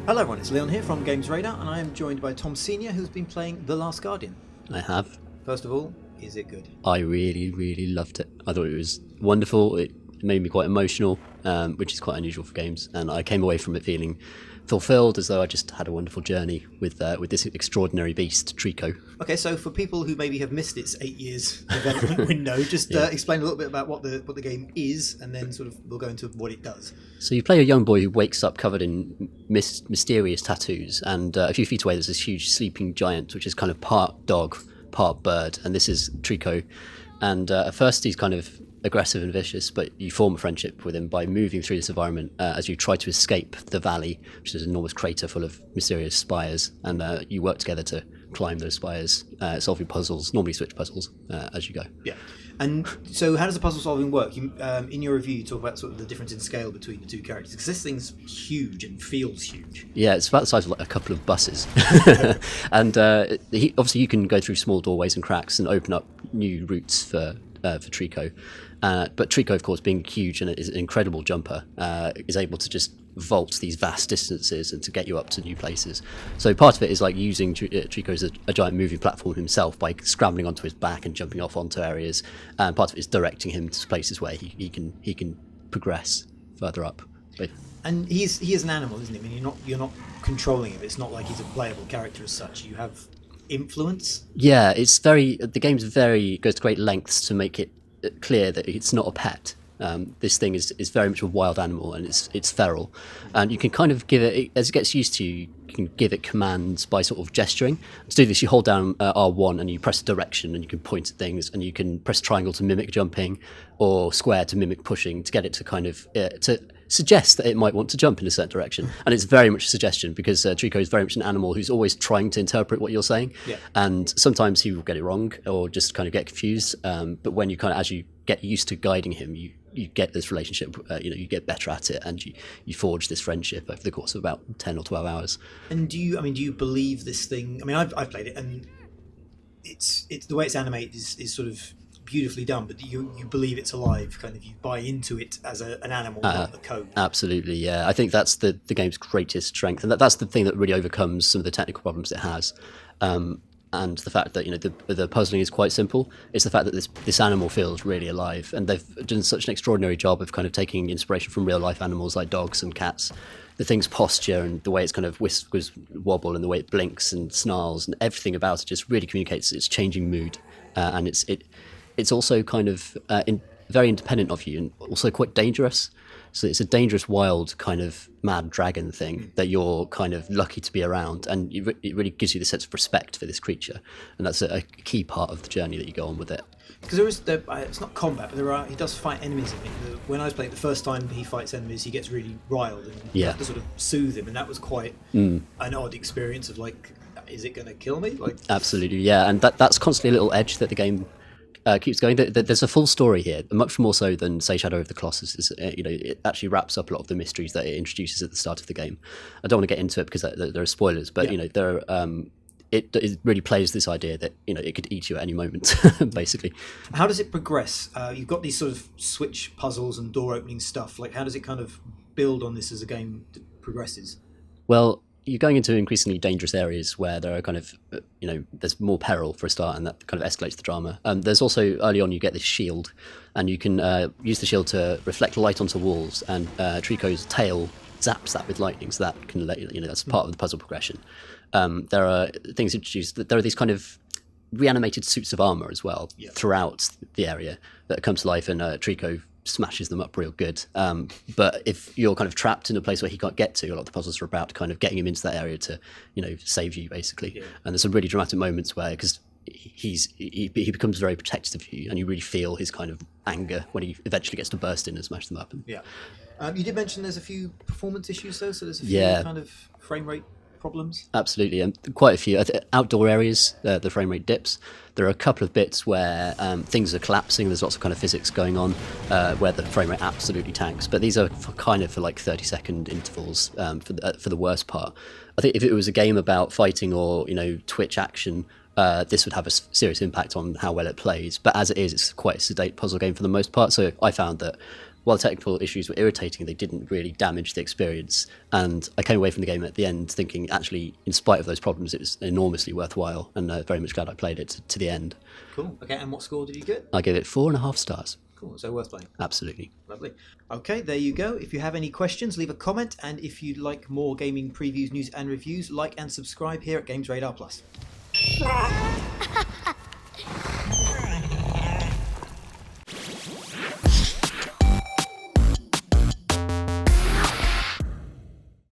Hello everyone, it's Leon here from GamesRadar, and I am joined by Tom Senior, who's been playing The Last Guardian. I have. First of all, is it good? I really, really loved it. I thought it was wonderful. It made me quite emotional, which is quite unusual for games. And I came away from it feeling fulfilled, as though I just had a wonderful journey with this extraordinary beast, Trico. Okay, so for people who maybe have missed its 8 years development window, just explain a little bit about what the game is, and then sort of we'll go into what it does. So you play a young boy who wakes up covered in mysterious tattoos, and a few feet away there's this huge sleeping giant, which is kind of part dog, part bird, and this is Trico. And at first he's kind of aggressive and vicious, but you form a friendship with him by moving through this environment as you try to escape the valley, which is an enormous crater full of mysterious spires, and you work together to climb those spires, solving puzzles, normally switch puzzles, as you go. Yeah. And so how does the puzzle solving work? You, in your review, you talk about sort of the difference in scale between the two characters, because this thing's huge and feels huge. Yeah, it's about the size of like a couple of buses. And obviously you can go through small doorways and cracks and open up new routes for Trico. But Trico, of course, being huge and is an incredible jumper, is able to just vault these vast distances and to get you up to new places. So part of it is like using Trico as a giant moving platform himself by scrambling onto his back and jumping off onto areas. And part of it is directing him to places where he can progress further up. And he is an animal, isn't he? I mean, you're not controlling him. It's not like he's a playable character as such. You have influence. Yeah, the game's goes to great lengths to make it clear that it's not a pet. This thing is very much a wild animal, and it's feral, and you can kind of give it, as it gets used to you can give it commands by sort of gesturing. To do this, you hold down R1 and you press a direction, and you can point at things, and you can press triangle to mimic jumping, or square to mimic pushing, to get it to kind of to suggest that it might want to jump in a certain direction. And it's very much a suggestion, because Trico is very much an animal who's always trying to interpret what you're saying. Yeah. And sometimes he will get it wrong or just kind of get confused. But when you as you get used to guiding him, you get this relationship, you get better at it, and you forge this friendship over the course of about 10 or 12 hours. And do you believe this thing? I mean, I've played it, and it's the way it's animated is sort of beautifully done, but you believe it's alive, kind of, you buy into it as an animal, not the code. Absolutely, yeah. I think that's the game's greatest strength, and that's the thing that really overcomes some of the technical problems it has. And the fact that the puzzling is quite simple. It's the fact that this animal feels really alive, and they've done such an extraordinary job of kind of taking inspiration from real life animals like dogs and cats. The thing's posture and the way it's kind of whiskers wobble and the way it blinks and snarls and everything about it just really communicates its changing mood, and it's also kind of very independent of you and also quite dangerous. So it's a dangerous, wild, kind of mad dragon thing that you're kind of lucky to be around, and it really gives you the sense of respect for this creature, and that's a key part of the journey that you go on with it. Because it's not combat, but he does fight enemies in it. When I was playing the first time he fights enemies, he gets really riled, and you have to sort of soothe him, and that was quite an odd experience of like, is it going to kill me? Like, absolutely, yeah, and that's constantly a little edge that the game keeps going. There's a full story here, much more so than, say, Shadow of the Colossus. It actually wraps up a lot of the mysteries that it introduces at the start of the game. I don't want to get into it because there are spoilers, but it really plays this idea that it could eat you at any moment, basically. How does it progress? You've got these sort of switch puzzles and door opening stuff. Like, how does it kind of build on this as a game progresses? Well, you're going into increasingly dangerous areas where there are kind of, there's more peril for a start, and that kind of escalates the drama. There's also, early on, you get this shield, and you can use the shield to reflect light onto walls, and Trico's tail zaps that with lightning, so that can that's part of the puzzle progression. There are things introduced, there are these kind of reanimated suits of armor as well throughout the area that come to life, and Trico smashes them up real good. But if you're kind of trapped in a place where he can't get to, a lot of the puzzles are about kind of getting him into that area to, save you, basically. Yeah. And there's some really dramatic moments where, because he becomes very protective of you, and you really feel his kind of anger when he eventually gets to burst in and smash them up. Yeah. You did mention there's a few performance issues though, so there's a few kind of frame rate problems. Absolutely, and quite a few. Outdoor areas, the frame rate dips. There are a couple of bits where things are collapsing. There's lots of kind of physics going on where the frame rate absolutely tanks. But these are for like 30-second intervals for the worst part. I think if it was a game about fighting or twitch action, this would have a serious impact on how well it plays. But as it is, it's quite a sedate puzzle game for the most part. So I found that while technical issues were irritating, they didn't really damage the experience. And I came away from the game at the end thinking, actually, in spite of those problems, it was enormously worthwhile, and very much glad I played it to the end. Cool. Okay, and what score did you get? I gave it 4.5 stars. Cool, so worth playing. Absolutely. Lovely. Okay, there you go. If you have any questions, leave a comment, and if you'd like more gaming previews, news and reviews, like and subscribe here at GamesRadar Plus.